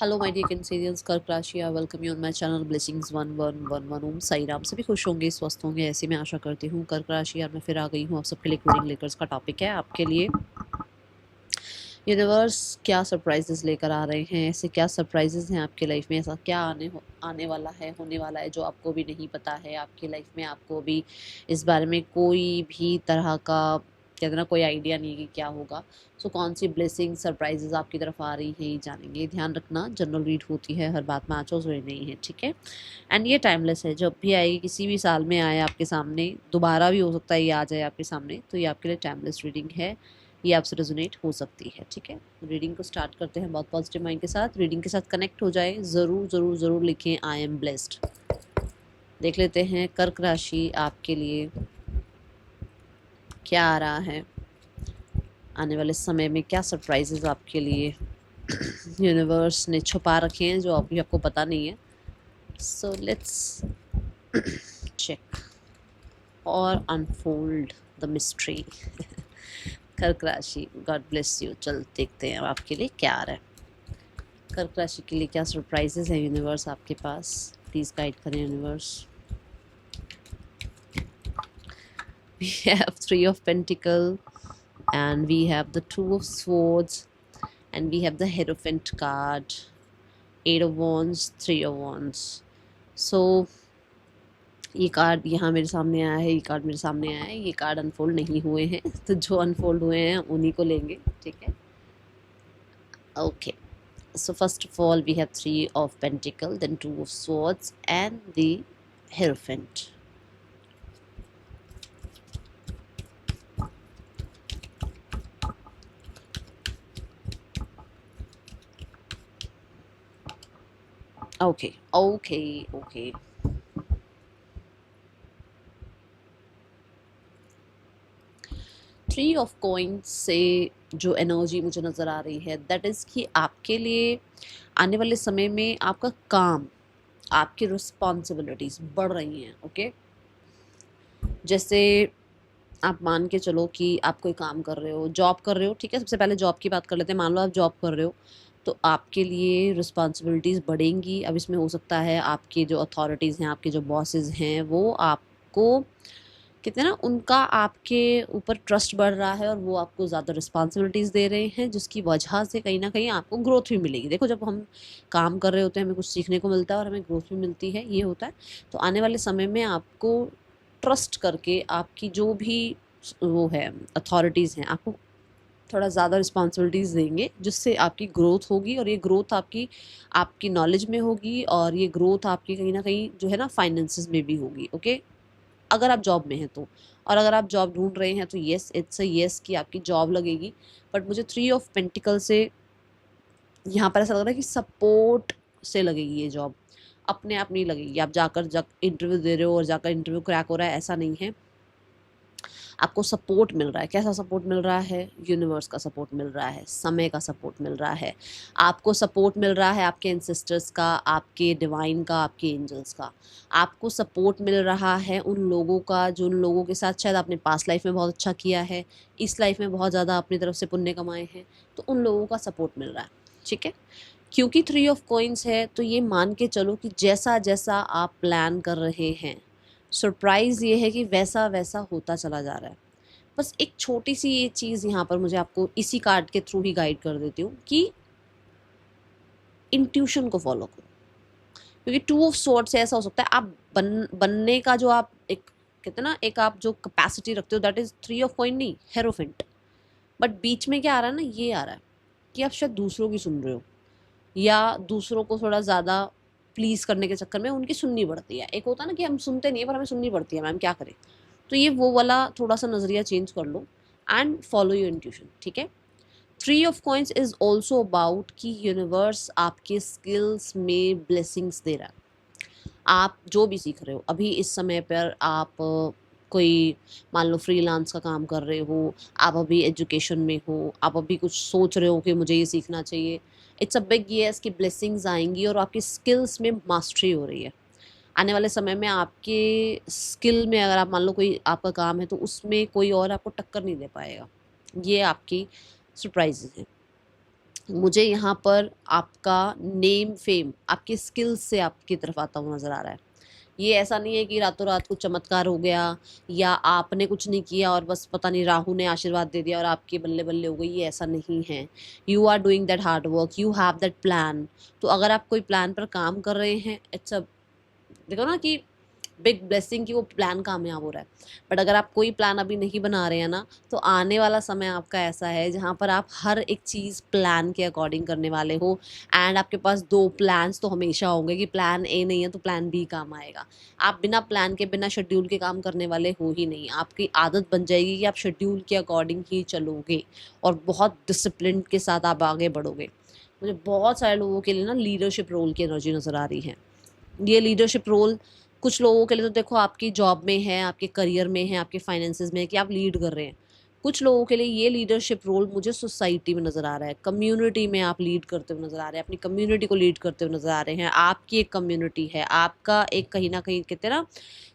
Hello my dear Cancerians, कर्क राशि, I welcome you on my channel blessings 1111। ओम साई राम। सभी खुश होंगे, स्वस्थ होंगे, ऐसी मैं आशा करती हूँ। कर्क राशि यार मैं फिर आ गई हूँ आप सबके लिए रीडिंग लेकर। इसका टॉपिक है आपके लिए यूनिवर्स क्या सरप्राइजेस लेकर आ रहे हैं। ऐसे क्या सरप्राइजेस हैं आपके लाइफ में, ऐसा क्या आने वाला है, होने वाला है जो आपको भी नहीं पता है आपकी लाइफ में। आपको भी इस बारे में कोई भी तरह का कहते हैं ना कोई आइडिया नहीं है कि क्या होगा। सो कौन सी ब्लेसिंग सरप्राइजेस आपकी तरफ आ रही है ये जानेंगे। ध्यान रखना जनरल रीड होती है, हर बात में आंचो जुड़ी नहीं है, ठीक है। एंड ये टाइमलेस है, जब भी आएगी किसी भी साल में आए आपके सामने, दोबारा भी हो सकता है ये आ जाए आपके सामने, तो ये आपके लिए टाइमलेस रीडिंग है। ये आपसे रेजोनेट हो सकती है, ठीक है। रीडिंग को स्टार्ट करते हैं बहुत पॉजिटिव माइंड के साथ। रीडिंग के साथ कनेक्ट हो जाए, ज़रूर ज़रूर ज़रूर लिखें आई एम ब्लेस्ड। देख लेते हैं कर्क राशि आपके लिए क्या आ रहा है आने वाले समय में, क्या सरप्राइजेज आपके लिए यूनिवर्स ने छुपा रखे हैं जो अभी आपको पता नहीं है। सो लेट्स चेक और अनफोल्ड द मिस्ट्री। कर्क राशि, गॉड ब्लेस यू। चल देखते हैं अब आपके लिए क्या आ रहा है। कर्क राशि के लिए क्या सरप्राइजेज है यूनिवर्स आपके पास, प्लीज गाइड करें universe. We have Three of Pentacles and we have the Two of Swords and we have the Hierophant card, Eight of Wands, Three of Wands. So ये कार्ड यहाँ मेरे सामने आया है, ये कार्ड मेरे सामने आया है, ये कार्ड अनफोल्ड नहीं हुए हैं तो जो अनफोल्ड हुए हैं उन्हीं को लेंगे, ठीक है। Okay, so first of all we have Three of Pentacles, then Two of Swords and the Hierophant. Okay, okay, okay. Three of coins से जो एनर्जी मुझे नज़र आ रही है दैट इज़ कि आपके लिए आने वाले समय में आपका काम, आपकी रिस्पॉन्सिबिलिटीज़ बढ़ रही हैं। ओके, जैसे आप मान के चलो कि आप कोई काम कर रहे हो, जॉब कर रहे हो, ठीक है। सबसे पहले जॉब की बात कर लेते हैं। मान लो आप जॉब कर रहे हो तो आपके लिए रिस्पॉन्सिबिलिटीज़ बढ़ेंगी। अब इसमें हो सकता है आपके जो अथॉरिटीज़ हैं, आपके जो बॉसेस हैं, वो आपको कहते हैं ना उनका आपके ऊपर ट्रस्ट बढ़ रहा है और वो आपको ज़्यादा रिस्पॉन्सिबिलिटीज़ दे रहे हैं, जिसकी वजह से कहीं ना कहीं आपको ग्रोथ भी मिलेगी। देखो, जब हम काम कर रहे होते हैं हमें कुछ सीखने को मिलता है और हमें ग्रोथ भी मिलती है, ये होता है। तो आने वाले समय में आपको ट्रस्ट करके आपकी जो भी वो है अथॉरिटीज़ हैं, आपको थोड़ा ज़्यादा रिस्पॉन्सिबिलिटीज़ देंगे, जिससे आपकी ग्रोथ होगी। और ये ग्रोथ आपकी आपकी नॉलेज में होगी और ये ग्रोथ आपकी कहीं ना कहीं जो है ना फाइनेंसिस में भी होगी। ओके, अगर आप जॉब में हैं तो। और अगर आप जॉब ढूंढ रहे हैं तो येस, इट्स अ येस कि आपकी जॉब लगेगी। बट मुझे थ्री ऑफ पेंटिकल से यहाँ पर ऐसा लग रहा है कि सपोर्ट से लगेगी ये जॉब, अपने आप नहीं लगेगी। आप जाकर इंटरव्यू दे रहे हो और जाकर इंटरव्यू क्रैक हो रहा है, ऐसा नहीं है। आपको सपोर्ट मिल रहा है। कैसा सपोर्ट मिल रहा है? यूनिवर्स का सपोर्ट मिल रहा है, समय का सपोर्ट मिल रहा है, आपको सपोर्ट मिल रहा है आपके एंसेस्टर्स का, आपके डिवाइन का, आपके एंजल्स का। आपको सपोर्ट मिल रहा है उन लोगों का जो उन लोगों के साथ शायद आपने पास्ट लाइफ में बहुत अच्छा किया है, इस लाइफ में बहुत ज़्यादा अपनी तरफ से पुण्य कमाए हैं, तो उन लोगों का सपोर्ट मिल रहा है, ठीक है। क्योंकि थ्री ऑफ कॉइंस है तो ये मान के चलो कि जैसा जैसा आप प्लान कर रहे हैं, सरप्राइज़ ये है कि वैसा वैसा होता चला जा रहा है। बस एक छोटी सी ये चीज़ यहाँ पर मुझे आपको इसी कार्ड के थ्रू ही गाइड कर देती हूँ कि इंट्यूशन को फॉलो करो। क्योंकि टू ऑफ स्वॉर्ड से ऐसा हो सकता है आप बनने का जो आप एक कहते हैं ना, एक आप जो कैपेसिटी रखते हो, that is three of coin नहीं, हेरोफेंट। बट बीच में क्या आ रहा है ना, ये आ रहा है कि आप शायद दूसरों की सुन रहे हो या दूसरों को थोड़ा ज़्यादा प्लीज़ करने के चक्कर में उनकी सुननी पड़ती है। एक होता है ना कि हम सुनते नहीं है पर हमें सुननी पड़ती है, मैम क्या करें। तो ये वो वाला थोड़ा सा नज़रिया चेंज कर लो एंड फॉलो योर इंट्यूशन, ठीक है। Three of coins is also about कि यूनिवर्स आपके स्किल्स में ब्लेसिंग्स दे रहा है। आप जो भी सीख रहे हो अभी इस समय पर, आप कोई मान लो फ्रीलांस का काम कर रहे हो, आप अभी एजुकेशन में हो, आप अभी कुछ सोच रहे हो कि मुझे ये सीखना चाहिए, इट्स अ बिग येस कि ब्लेसिंग्स आएंगी और आपकी स्किल्स में मास्टरी हो रही है। आने वाले समय में आपके स्किल में अगर आप मान लो कोई आपका काम है तो उसमें कोई और आपको टक्कर नहीं दे पाएगा। ये आपकी सरप्राइजेज हैं। मुझे यहाँ पर आपका नेम फेम आपके स्किल्स से आपकी तरफ आता हुआ नज़र आ रहा है। ये ऐसा नहीं है कि रातों रात कुछ चमत्कार हो गया या आपने कुछ नहीं किया और बस पता नहीं राहु ने आशीर्वाद दे दिया और आपकी बल्ले बल्ले हो गई, ये ऐसा नहीं है। You are doing that hard work, you have that plan. तो अगर आप कोई प्लान पर काम कर रहे हैं, इट्स अ, देखो ना कि बिग ब्लेसिंग कि वो प्लान कामयाब हो रहा है। बट अगर आप कोई प्लान अभी नहीं बना रहे हैं ना, तो आने वाला समय आपका ऐसा है जहाँ पर आप हर एक चीज़ प्लान के अकॉर्डिंग करने वाले हो। एंड आपके पास दो प्लान्स तो हमेशा होंगे कि प्लान ए नहीं है तो प्लान बी काम आएगा। आप बिना प्लान के बिना शेड्यूल के काम करने वाले हो ही नहीं। आपकी आदत बन जाएगी कि आप शेड्यूल के अकॉर्डिंग ही चलोगे और बहुत डिसिप्लिन के साथ आप आगे बढ़ोगे। मुझे बहुत सारे लोगों के लिए ना लीडरशिप रोल की एनर्जी नज़र आ रही है। ये लीडरशिप रोल कुछ लोगों के लिए तो देखो आपकी जॉब में है, आपके करियर में है, आपके फाइनेंसेस में है कि आप लीड कर रहे हैं। कुछ लोगों के लिए ये लीडरशिप रोल मुझे सोसाइटी में नज़र आ रहा है, कम्युनिटी में आप लीड करते हुए नज़र आ रहे हैं, अपनी कम्युनिटी को लीड करते हुए नज़र आ रहे हैं। आपकी एक कम्युनिटी है, आपका एक कहीं ना कहीं कहते हैं ना,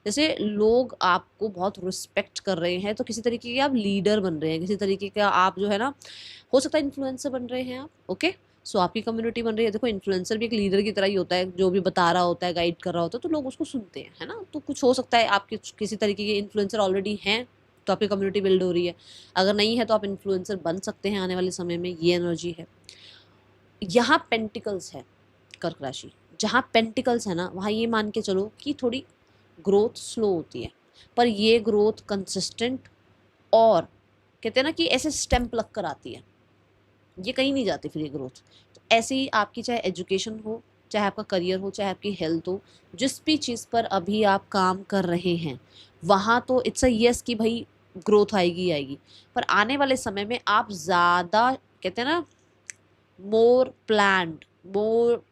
जैसे लोग आपको बहुत रिस्पेक्ट कर रहे हैं, तो किसी तरीके के आप लीडर बन रहे हैं, किसी तरीके का आप जो है ना, हो सकता है इन्फ्लुएंसर बन रहे हैं आप। ओके, सो आपकी कम्युनिटी बन रही है। देखो इन्फ्लुएंसर भी एक लीडर की तरह ही होता है, जो भी बता रहा होता है, गाइड कर रहा होता है, तो लोग उसको सुनते हैं, है ना। तो कुछ हो सकता है आपके किसी तरीके के इन्फ्लुएंसर ऑलरेडी हैं, तो आपकी कम्युनिटी बिल्ड हो रही है। अगर नहीं है तो आप इन्फ्लुएंसर बन सकते हैं आने वाले समय में, ये एनर्जी है। यहाँ पेंटिकल्स है कर्क राशि, जहाँ पेंटिकल्स है ना, वहाँ ये मान के चलो कि थोड़ी ग्रोथ स्लो होती है, पर ये ग्रोथ कंसिस्टेंट और कहते हैं ना कि ऐसे स्टेम्प लग कर आती है, ये कहीं नहीं जाती फिर ये ग्रोथ। तो ऐसे ही आपकी चाहे एजुकेशन हो, चाहे आपका करियर हो, चाहे आपकी हेल्थ हो, जिस भी चीज़ पर अभी आप काम कर रहे हैं, वहाँ तो इट्स अ यस कि भाई ग्रोथ आएगी ही आएगी। पर आने वाले समय में आप ज़्यादा कहते हैं ना, मोर प्लान्ड, मोर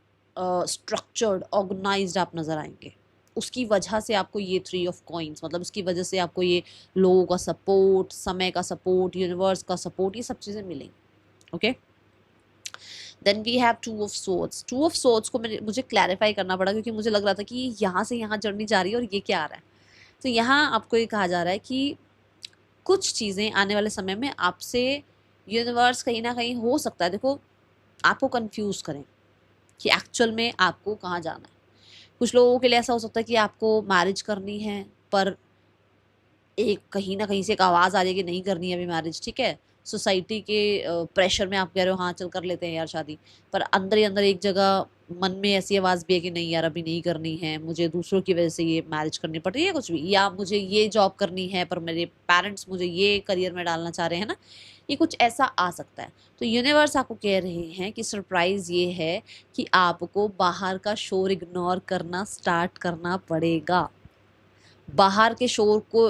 स्ट्रक्चर्ड, ऑर्गेनाइज्ड आप नज़र आएंगे। उसकी वजह से आपको ये थ्री ऑफ कॉइन्स, मतलब उसकी वजह से आपको ये लोगों का सपोर्ट, समय का सपोर्ट, यूनिवर्स का सपोर्ट, ये सब चीज़ें मिलेंगी। Okay, then we have two of swords. Two of swords को मुझे क्लैरिफाई करना पड़ा, क्योंकि मुझे लग रहा था कि यहाँ से यहाँ जर्नी जा रही है और ये क्या आ रहा है। तो यहाँ आपको ये कहा जा रहा है कि कुछ चीज़ें आने वाले समय में आपसे यूनिवर्स कहीं ना कहीं हो सकता है, देखो, आपको कंफ्यूज करें कि एक्चुअल में आपको कहाँ जाना है। कुछ लोगों के लिए ऐसा हो सकता है कि आपको मैरिज करनी है, पर एक कहीं ना कहीं से एक आवाज़ आ रही है कि नहीं करनी है अभी मैरिज, ठीक है। सोसाइटी के प्रेशर में आप कह रहे हो हाँ चल कर लेते हैं यार शादी, पर अंदर ही अंदर एक जगह मन में ऐसी आवाज़ भी है कि नहीं यार अभी नहीं करनी है, मुझे दूसरों की वजह से ये मैरिज करनी पड़ रही है कुछ भी, या मुझे ये जॉब करनी है पर मेरे पेरेंट्स मुझे ये करियर में डालना चाह रहे हैं ना, ये कुछ ऐसा आ सकता है। तो यूनिवर्स आपको कह रहे हैं कि सरप्राइज़ ये है कि आपको बाहर का शोर इग्नोर करना स्टार्ट करना पड़ेगा। बाहर के शोर को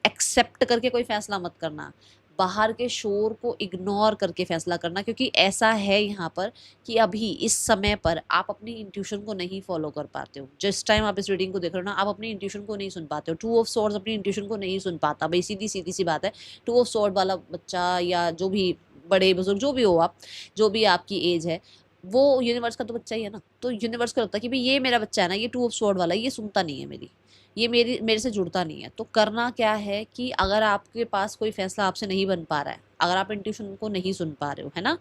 एक्सेप्ट करके कोई फैसला मत करना, बाहर के शोर को इग्नोर करके फैसला करना, क्योंकि ऐसा है यहाँ पर कि अभी इस समय पर आप अपनी इंट्यूशन को नहीं फॉलो कर पाते हो। जिस टाइम आप इस रीडिंग को देख रहे हो ना, आप अपनी इंट्यूशन को नहीं सुन पाते हो। टू ऑफ सॉर्ड्स अपनी इंट्यूशन को नहीं सुन पाता भाई, सीधी सीधी सी बात है। टू ऑफ सॉर्ड वाला बच्चा या जो भी बड़े बुजुर्ग जो भी हो आप, जो भी आपकी एज है, वो यूनिवर्स का तो बच्चा ही है ना। तो यूनिवर्स को लगता है कि भाई ये मेरा बच्चा है ना, ये टू ऑफ सॉर्ड वाला, ये सुनता नहीं है मेरी, ये मेरे से जुड़ता नहीं है। तो करना क्या है कि अगर आपके पास कोई फैसला आपसे नहीं बन पा रहा है, अगर आप इंट्यूशन को नहीं सुन पा रहे हो, है ना,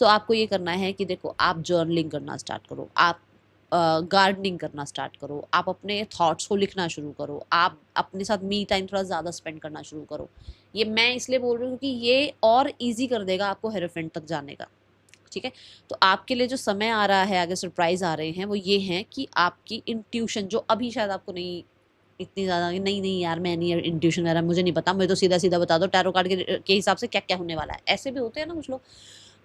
तो आपको ये करना है कि देखो आप जर्नलिंग करना स्टार्ट करो, आप गार्डनिंग करना स्टार्ट करो, आप अपने थॉट्स को लिखना शुरू करो, आप अपने साथ मी टाइम थोड़ा ज़्यादा स्पेंड करना शुरू करो। ये मैं इसलिए बोल रही हूँ क्योंकि ये और ईजी कर देगा आपको हेरोफेंट तक जाने का, ठीक है। तो आपके लिए जो समय आ रहा है, आगे सरप्राइज आ रहे हैं, वो ये हैं कि आपकी इंट्यूशन जो अभी शायद आपको नहीं इतनी ज़्यादा, नहीं नहीं यार मैं नहीं इंट्यूशन वगैरह मुझे नहीं पता, मुझे तो सीधा सीधा बता दो टैरो कार्ड के हिसाब से क्या क्या होने वाला है, ऐसे भी होते हैं ना कुछ लोग।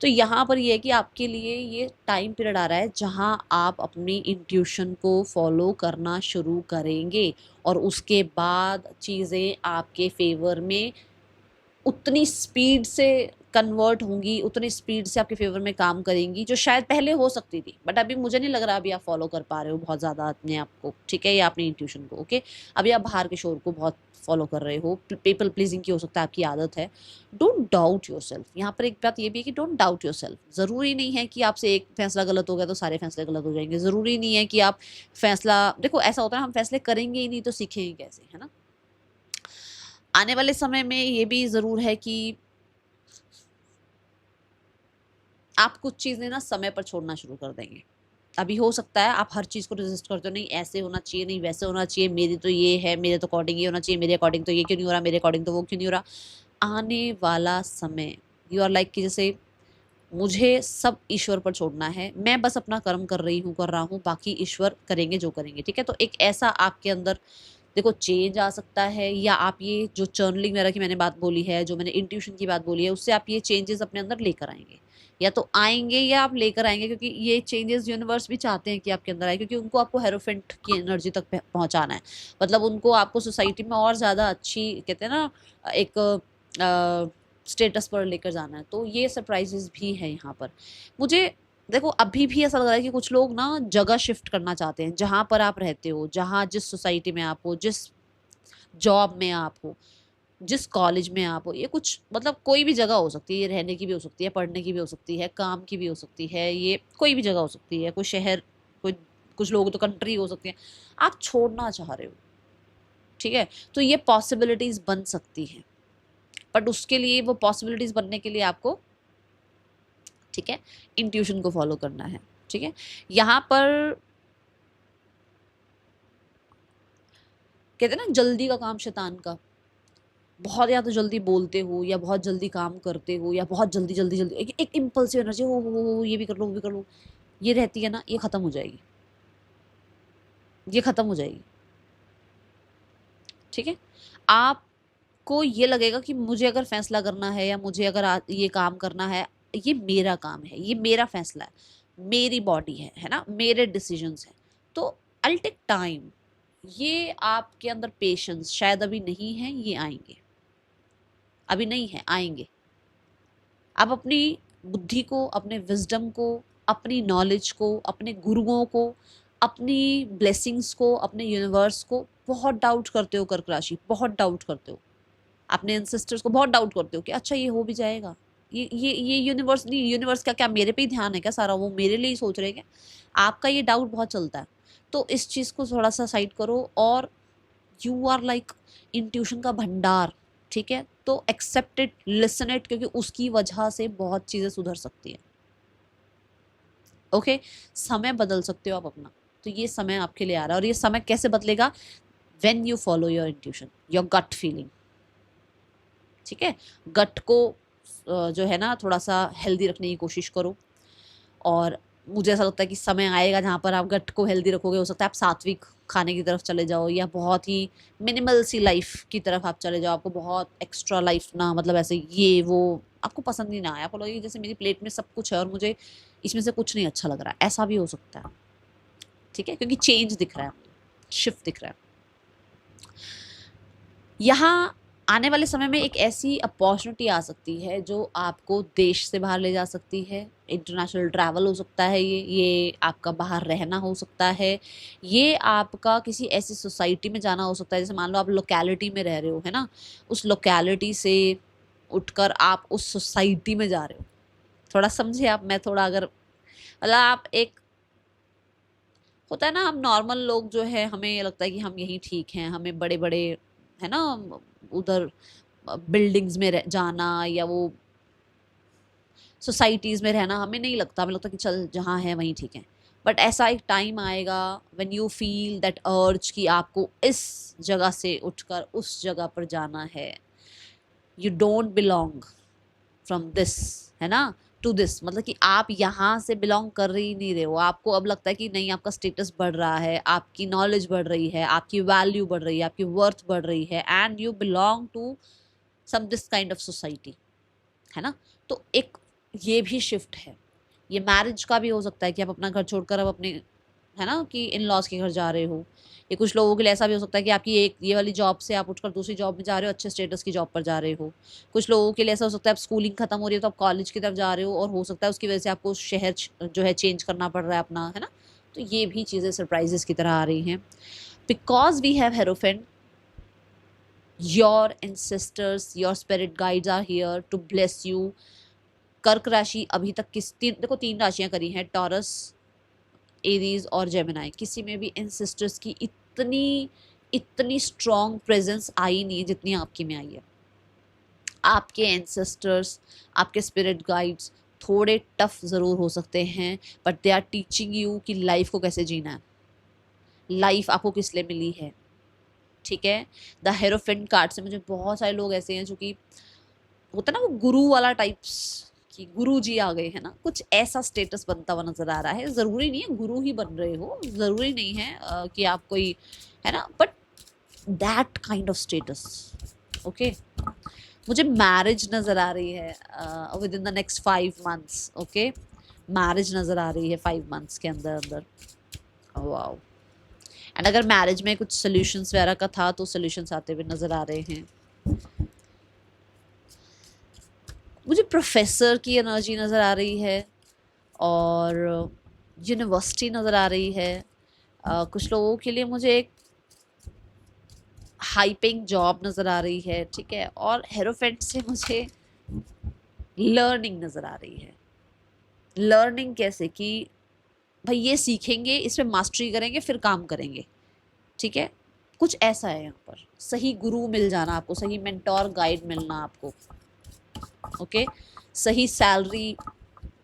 तो यहाँ पर ये है कि आपके लिए ये टाइम पीरियड आ रहा है जहाँ आप अपनी इंट्यूशन को फॉलो करना शुरू करेंगे, और उसके बाद चीज़ें आपके फेवर में उतनी स्पीड से कन्वर्ट होंगी, उतनी स्पीड से आपके फेवर में काम करेंगी जो शायद पहले हो सकती थी, बट अभी मुझे नहीं लग रहा अभी आप फॉलो कर पा रहे हो बहुत ज़्यादा अपने आप को, ठीक है, या अपनी इंट्यूशन को। ओके, अभी आप बाहर के शोर को बहुत फॉलो कर रहे हो, पीपल प्लीजिंग की हो सकता है आपकी आदत है। Don't doubt your self. यहाँ पर एक बात ये भी है कि डोंट डाउट योर सेल्फ। ज़रूरी नहीं है कि आपसे एक फैसला गलत हो गया तो सारे फैसले गलत हो जाएंगे, ज़रूरी नहीं है कि आप फैसला, देखो ऐसा होता है हम फैसले करेंगे ही नहीं तो सीखेंगे कैसे, है ना। आने वाले समय में ये भी ज़रूर है कि आप कुछ चीज़ें ना समय पर छोड़ना शुरू कर देंगे। अभी हो सकता है आप हर चीज़ को रेजिस्ट करते हो, नहीं ऐसे होना चाहिए, नहीं वैसे होना चाहिए, मेरी तो ये है, मेरे तो अकॉर्डिंग ये होना चाहिए, मेरे अकॉर्डिंग तो ये क्यों नहीं हो रहा, मेरे अकॉर्डिंग तो वो क्यों नहीं हो रहा। आने वाला समय यू आर लाइक कि जैसे मुझे सब ईश्वर पर छोड़ना है, मैं बस अपना कर्म कर रही हूँ, कर रहा हूँ, बाकी ईश्वर करेंगे जो करेंगे, ठीक है। तो एक ऐसा आपके अंदर देखो चेंज आ सकता है, या आप ये जो जर्नलिंग वगैरह की मैंने बात बोली है, जो मैंने इंट्यूशन की बात बोली है, उससे आप ये चेंजेस अपने अंदर लेकर आएंगे, या तो आएंगे या आप लेकर आएंगे, क्योंकि ये चेंजेस यूनिवर्स भी चाहते हैं कि आपके अंदर आए, क्योंकि उनको आपको हेरोफेंट की एनर्जी तक पहुंचाना है। मतलब उनको आपको सोसाइटी में और ज़्यादा अच्छी कहते हैं ना एक स्टेटस पर लेकर जाना है। तो ये सरप्राइजेस भी है यहाँ पर। मुझे देखो अभी भी ऐसा लग रहा है कि कुछ लोग ना जगह शिफ्ट करना चाहते हैं, जहाँ पर आप रहते हो, जहाँ जिस सोसाइटी में आप हो, जिस जॉब में आप हो, जिस कॉलेज में आप हो, ये कुछ मतलब कोई भी जगह हो सकती है, ये रहने की भी हो सकती है, पढ़ने की भी हो सकती है, काम की भी हो सकती है, ये कोई भी जगह हो सकती है, कोई शहर, कोई कुछ लोग तो कंट्री हो सकती है, आप छोड़ना चाह रहे हो, ठीक है। तो ये पॉसिबिलिटीज बन सकती हैं, बट उसके लिए वो पॉसिबिलिटीज बनने के लिए आपको, ठीक है, इंट्यूशन को फॉलो करना है, ठीक है। यहाँ पर कहते हैं ना जल्दी का काम शैतान का। बहुत या तो जल्दी बोलते हो, या बहुत जल्दी काम करते हो, या बहुत जल्दी जल्दी जल्दी एक इम्पल्सिव एनर्जी हो, ये भी कर लो वो भी कर लो, ये रहती है ना, ये खत्म हो जाएगी, ये खत्म हो जाएगी, ठीक है। आपको ये लगेगा कि मुझे अगर फैसला करना है, या मुझे अगर ये काम करना है, ये मेरा काम है, ये मेरा फैसला है, मेरी बॉडी है ना, मेरे डिसीजंस हैं, तो आई टेक टाइम। ये आपके अंदर पेशेंस शायद अभी नहीं है, ये आएंगे, अभी नहीं है, आएंगे। आप अपनी बुद्धि को, अपने विजडम को, अपनी नॉलेज को, अपने गुरुओं को, अपनी ब्लेसिंग्स को, अपने यूनिवर्स को बहुत डाउट करते हो कर्क राशि, बहुत डाउट करते हो, अपने एंसेस्टर्स को बहुत डाउट करते हो कि अच्छा ये हो भी जाएगा, ये यूनिवर्स नहीं, यूनिवर्स का क्या मेरे पे ही ध्यान है क्या सारा, वो मेरे लिए ही सोच रहे हैं क्या, आपका ये डाउट बहुत चलता है। तो इस चीज़ को थोड़ा सा साइड करो, और यू आर लाइक इंट्यूशन का भंडार, ठीक है। तो एक्सेप्ट इट, लिसन इट, क्योंकि उसकी वजह से बहुत चीज़ें सुधर सकती है, ओके। समय बदल सकते हो आप अपना, तो ये समय आपके लिए आ रहा है, और ये समय कैसे बदलेगा, when you follow your intuition, your gut feeling, ठीक है। गट को जो है ना थोड़ा सा हेल्दी रखने की कोशिश करो, और मुझे ऐसा लगता है कि समय आएगा जहाँ पर आप गट को हेल्दी रखोगे, हो सकता है आप सात्विक खाने की तरफ चले जाओ, या बहुत ही मिनिमल सी लाइफ की तरफ आप चले जाओ, आपको बहुत एक्स्ट्रा लाइफ ना, मतलब ऐसे ये वो आपको पसंद ही ना आया, आपको लगे जैसे मेरी प्लेट में सब कुछ है और मुझे इसमें से कुछ नहीं अच्छा लग रहा है, ऐसा भी हो सकता है, ठीक है, क्योंकि चेंज दिख रहा है, शिफ्ट दिख रहा है। यहाँ आने वाले समय में एक ऐसी अपॉर्चुनिटी आ सकती है जो आपको देश से बाहर ले जा सकती है, इंटरनेशनल ट्रैवल हो सकता है, ये आपका बाहर रहना हो सकता है, ये आपका किसी ऐसी सोसाइटी में जाना हो सकता है, जैसे मान लो आप लोकेलिटी में रह रहे हो, है ना, उस लोकेलिटी से उठकर आप उस सोसाइटी में जा रहे हो। थोड़ा समझे आप, मैं थोड़ा अगर मतलब आप एक होता है ना, हम नॉर्मल लोग जो है हमें ये लगता है कि हम यही ठीक हैं, हमें बड़े बड़े है ना उधर बिल्डिंग्स में जाना, या वो सोसाइटीज़ में रहना हमें नहीं लगता, हमें लगता कि चल जहाँ है वहीं ठीक है। बट ऐसा एक टाइम आएगा व्हेन यू फील दैट अर्ज कि आपको इस जगह से उठकर उस जगह पर जाना है, you don't belong from this, है ना, टू दिस, मतलब कि आप यहाँ से बिलोंग कर ही नहीं रहे हो, आपको अब लगता है कि नहीं आपका स्टेटस बढ़ रहा है, आपकी नॉलेज बढ़ रही है, आपकी वैल्यू बढ़ रही है, आपकी वर्थ बढ़ रही है, and you belong to some this kind of society, है ना। तो एक ये भी शिफ्ट है, ये मैरिज का भी हो सकता है कि आप अपना घर छोड़कर अब अपने, है ना, कि इन लॉज के घर जा रहे हो, ये कुछ लोगों के लिए ऐसा भी हो सकता है कि आपकी एक ये वाली जॉब से आप उठकर दूसरी जॉब में जा रहे हो, अच्छे स्टेटस की जॉब पर जा रहे हो। कुछ लोगों के लिए ऐसा हो सकता है आप स्कूलिंग खत्म हो रही है तो आप कॉलेज की तरफ जा रहे हो, और हो सकता है उसकी वजह से आपको शहर जो है चेंज करना पड़ रहा है अपना, है ना। तो ये भी चीज़ें सरप्राइजेस की तरह आ रही हैं, because we have hierophant, your ancestors, your spirit guides are here to bless you. कर्क राशि अभी तक देखो 3 राशियां करी हैं, टॉरस, एरीज और जेमिनाई, किसी में भी एंसेस्टर्स की इतनी इतनी स्ट्रॉन्ग प्रेजेंस आई नहीं है जितनी आपकी में आई है। आपके एंसेस्टर्स, आपके स्पिरिट गाइड्स थोड़े टफ ज़रूर हो सकते हैं, but they are teaching you कि लाइफ को कैसे जीना है, लाइफ आपको किस लिए मिली है, ठीक है। द हेरोफेंट कार्ड से मुझे बहुत सारे लोग ऐसे हैं जो कि होता है ना वो गुरु वाला टाइप्स, कि गुरु जी आ गए हैं ना, कुछ ऐसा स्टेटस बनता हुआ नजर आ रहा है। ज़रूरी नहीं है गुरु ही बन रहे हो, ज़रूरी नहीं है कि आप कोई, है ना, but that kind of status, okay. मुझे मैरिज नज़र आ रही है with in the next 5 months, okay. Marriage नज़र आ रही है 5 मंथ्स के अंदर अंदर, वाओ। एंड अगर मैरिज में कुछ सोल्यूशंस वगैरह का था तो सोल्यूशंस आते हुए नज़र आ रहे हैं। मुझे प्रोफेसर की एनर्जी नज़र आ रही है और यूनिवर्सिटी नज़र आ रही है। कुछ लोगों के लिए मुझे एक हाई पेइंग जॉब नज़र आ रही है, ठीक है। और हेरोफेंट से मुझे लर्निंग नज़र आ रही है। लर्निंग कैसे कि भाई ये सीखेंगे, इस पर मास्टरी करेंगे, फिर काम करेंगे, ठीक है। कुछ ऐसा है यहाँ पर, सही गुरु मिल जाना आपको, सही मेंटोर गाइड मिलना आपको, ओके। सही सैलरी,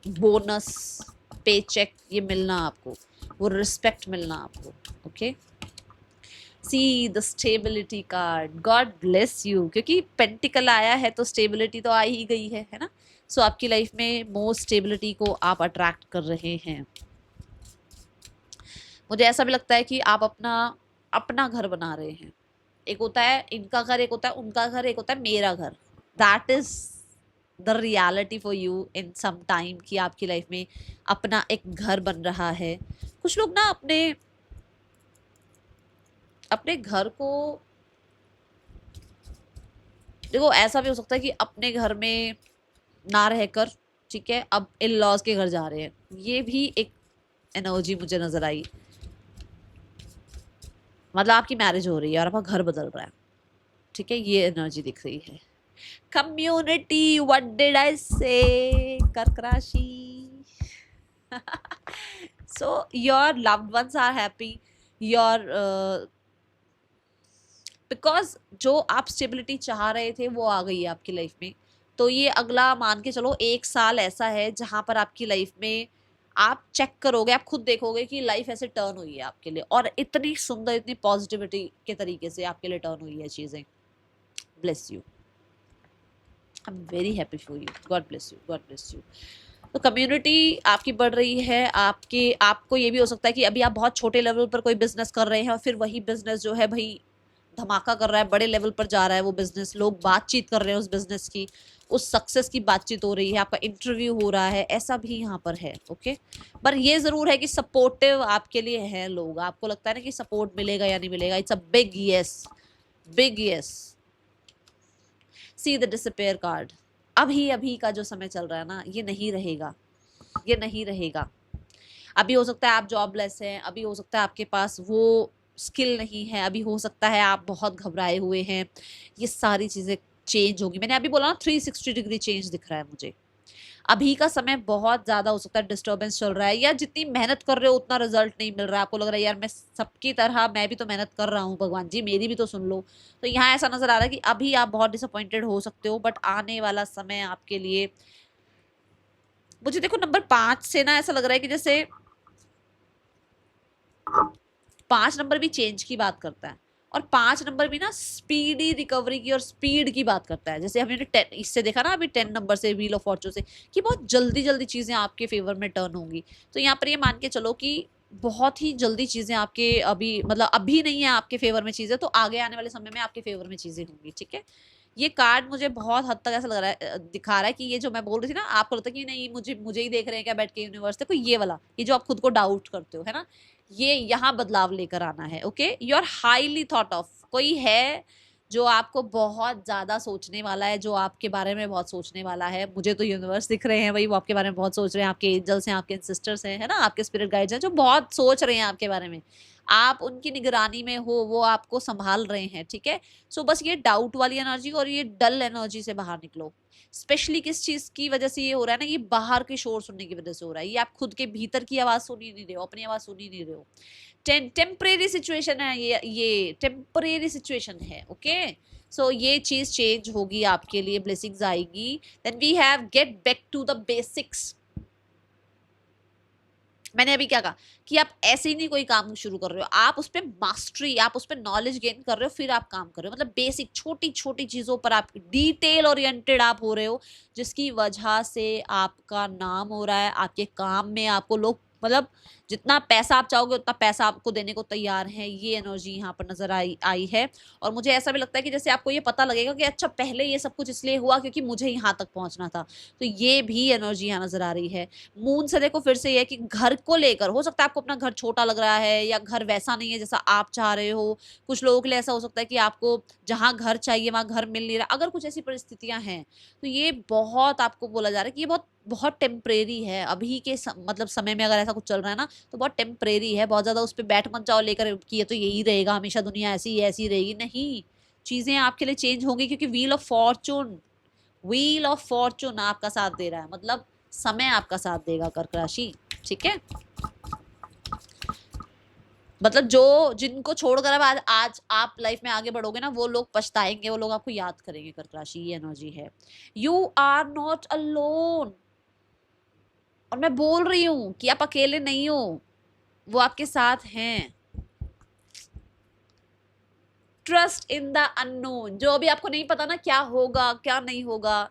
बोनस, पे चेक ये मिलना आपको, वो रिस्पेक्ट मिलना आपको, okay. See the stability card, God bless you, क्योंकि पेंटिकल आया है तो स्टेबिलिटी तो आ ही गई है ना। सो आपकी लाइफ में मोर स्टेबिलिटी को आप अट्रैक्ट कर रहे हैं। मुझे ऐसा भी लगता है कि आप अपना अपना घर बना रहे हैं। एक होता है इनका घर, एक होता है उनका घर, एक होता है मेरा घर। That is the reality for you in some time, कि आपकी लाइफ में अपना एक घर बन रहा है। कुछ लोग ना अपने अपने घर को, देखो ऐसा भी हो सकता है कि अपने घर में ना रहकर, ठीक है, अब इन लॉज के घर जा रहे हैं, ये भी एक एनर्जी मुझे नजर आई। मतलब आपकी मैरिज हो रही है और आपका घर बदल रहा है, ठीक है, ये एनर्जी दिख रही है। Community, what did I say, कर्क राशि। So your loved ones are happy, your because जो आप स्टेबिलिटी चाह रहे थे वो आ गई है आपकी लाइफ में। तो ये अगला मान के चलो 1 साल ऐसा है जहां पर आपकी लाइफ में आप चेक करोगे, आप खुद देखोगे कि लाइफ ऐसे टर्न हुई है आपके लिए, और इतनी सुंदर, इतनी पॉजिटिविटी के तरीके से आपके लिए टर्न हुई है चीजें। Bless you, I am very happy for you, God bless you, God bless you. तो कम्युनिटी आपकी बढ़ रही है। आपको ये भी हो सकता है कि अभी आप बहुत छोटे लेवल पर कोई बिजनेस कर रहे हैं और फिर वही बिजनेस जो है भाई धमाका कर रहा है, बड़े लेवल पर जा रहा है वो बिजनेस, लोग बातचीत कर रहे हैं उस बिजनेस की, उस सक्सेस की बातचीत हो रही है, आपका इंटरव्यू हो रहा है, ऐसा भी यहाँ पर है, ओके। पर ये जरूर है कि सपोर्टिव आपके लिए है लोग, आपको लगता है ना कि सपोर्ट मिलेगा या नहीं मिलेगा, it's a big yes, big yes. See the disappear card, अभी अभी का जो समय चल रहा है ना, ये नहीं रहेगा, ये नहीं रहेगा। अभी हो सकता है आप जॉबलेस हैं, अभी हो सकता है आपके पास वो स्किल नहीं है, अभी हो सकता है आप बहुत घबराए हुए हैं, ये सारी चीज़ें चेंज होगी। मैंने अभी बोला ना 360 डिग्री चेंज दिख रहा है मुझे। अभी का समय बहुत ज़्यादा हो सकता है डिस्टर्बेंस चल रहा है, या जितनी मेहनत कर रहे हो उतना रिजल्ट नहीं मिल रहा है, आपको लग रहा है यार मैं सबकी तरह मैं भी तो मेहनत कर रहा हूँ, भगवान जी मेरी भी तो सुन लो। तो यहाँ ऐसा नजर आ रहा है कि अभी आप बहुत डिसअपॉइंटेड हो सकते हो, बट आने वाला समय आपके लिए, मुझे देखो नंबर 5 से ना ऐसा लग रहा है कि जैसे 5 नंबर भी चेंज की बात करता है, और 5 नंबर भी ना स्पीडी रिकवरी की और स्पीड की बात करता है। जैसे हमने 10 इससे देखा ना अभी 10 नंबर से, व्हील ऑफ फॉर्चून से, कि बहुत जल्दी जल्दी चीजें आपके फेवर में टर्न होंगी। तो यहाँ पर ये मान के चलो कि बहुत ही जल्दी चीजें आपके, अभी मतलब अभी नहीं है आपके फेवर में चीजें, तो आगे आने वाले समय में आपके फेवर में चीजें होंगी, ठीक है। ये कार्ड मुझे बहुत हद तक ऐसा लग रहा है, दिखा रहा है कि ये जो मैं बोल रही थी ना, आपको लगता है कि नहीं मुझे ही देख रहे हैं क्या बैठ के यूनिवर्स, देखो ये वाला, ये जो आप खुद को डाउट करते हो, है ना, ये यहाँ बदलाव लेकर आना है, okay. You are highly thought of, कोई है जो आपको बहुत ज्यादा सोचने वाला है, जो आपके बारे में बहुत सोचने वाला है। मुझे तो यूनिवर्स दिख रहे हैं भाई, वो आपके बारे में बहुत सोच रहे हैं, आपके एंजल्स हैं, आपके सिस्टर्स हैं, है ना, आपके स्पिरिट गाइड्स हैं, जो बहुत सोच रहे हैं आपके बारे में। आप उनकी निगरानी में हो, वो आपको संभाल रहे हैं, ठीक है। सो बस ये डाउट वाली एनर्जी और ये डल एनर्जी से बाहर निकलो। स्पेशली किस चीज की वजह से ये हो रहा है ना, ये बाहर के शोर सुनने की वजह से हो रहा है, ये आप खुद के भीतर की आवाज सुन ही नहीं रहे हो, अपनी आवाज सुन ही नहीं रहे हो। टेम्परेरी सिचुएशन है, ये टेम्परेरी सिचुएशन है, ओके। सो ये चीज चेंज होगी आपके लिए, ब्लेसिंग्स आएगी। Then we have get back to the basics. मैंने अभी क्या कहा कि आप ऐसे ही नहीं कोई काम शुरू कर रहे हो, आप उस पर मास्टरी, आप उस पर नॉलेज गेन कर रहे हो, फिर आप काम कर रहे हो। मतलब बेसिक छोटी छोटी चीजों पर आप डिटेल ओरिएंटेड आप हो रहे हो, जिसकी वजह से आपका नाम हो रहा है, आपके काम में आपको लोग मतलब जितना पैसा आप चाहोगे उतना पैसा आपको देने को तैयार है। ये एनर्जी यहाँ पर नजर आई आई है। और मुझे ऐसा भी लगता है कि जैसे आपको ये पता लगेगा कि अच्छा पहले ये सब कुछ इसलिए हुआ क्योंकि मुझे यहाँ तक पहुंचना था। तो ये भी एनर्जी यहाँ नजर आ रही है। मून से देखो फिर से ये है कि घर को लेकर हो सकता है आपको अपना घर छोटा लग रहा है या घर वैसा नहीं है जैसा आप चाह रहे हो। कुछ लोगों के लिए ऐसा हो सकता है कि आपको जहां घर चाहिए वहां घर मिल नहीं रहा। अगर कुछ ऐसी परिस्थितियां हैं तो ये बहुत आपको बोला जा रहा है कि ये बहुत बहुत टेम्परेरी है। अभी के मतलब समय में अगर ऐसा कुछ चल रहा है ना तो बहुत टेम्परेरी है। बहुत ज्यादा उस पर बैठ मत जाओ लेकर कि ये तो यही रहेगा हमेशा, दुनिया ऐसी रहेगी। नहीं, चीजें आपके लिए चेंज होंगी क्योंकि व्हील ऑफ फॉर्चून आपका साथ दे रहा है। मतलब समय आपका साथ देगा कर्क राशि, ठीक है। मतलब जो जिनको छोड़कर अब आज आप लाइफ में आगे बढ़ोगे ना, वो लोग पछताएंगे, वो लोग आपको याद करेंगे। कर्क राशि ये एनर्जी है। You are not alone. और मैं बोल रही हूं कि आप अकेले नहीं हो, वो आपके साथ हैं। Trust in the unknown. जो अभी आपको नहीं पता ना क्या होगा क्या नहीं होगा,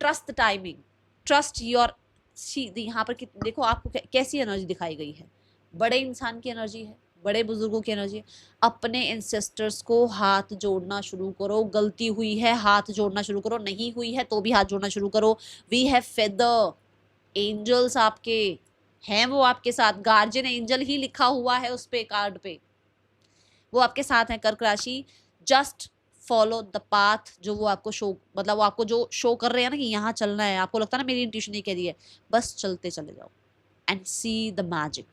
ट्रस्ट टाइमिंग, ट्रस्ट योर। यहाँ पर देखो आपको कैसी एनर्जी दिखाई गई है। बड़े इंसान की एनर्जी है, बड़े बुजुर्गों की एनर्जी है। अपने एंसेस्टर्स को हाथ जोड़ना शुरू करो। गलती हुई है हाथ जोड़ना शुरू करो, नहीं हुई है तो भी हाथ जोड़ना शुरू करो। We have feather. एंजल्स आपके हैं, वो आपके साथ। गार्जियन एंजल ही लिखा हुआ है उस पे, कार्ड पे, वो आपके साथ है। कर्क राशि, जस्ट फॉलो द पाथ जो वो आपको शो, मतलब वो आपको जो शो कर रहे हैं ना कि यहाँ चलना है। आपको लगता है ना मेरी इंट्यूशन ये कह रही है, बस चलते चले जाओ and see the magic.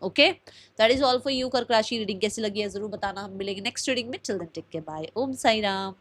Okay, that is all for you कर्क राशि। रीडिंग कैसी लगी है जरूर बताना। हम मिलेंगे नेक्स्ट रीडिंग में। Chill then take care, bye, Om Sai Ram.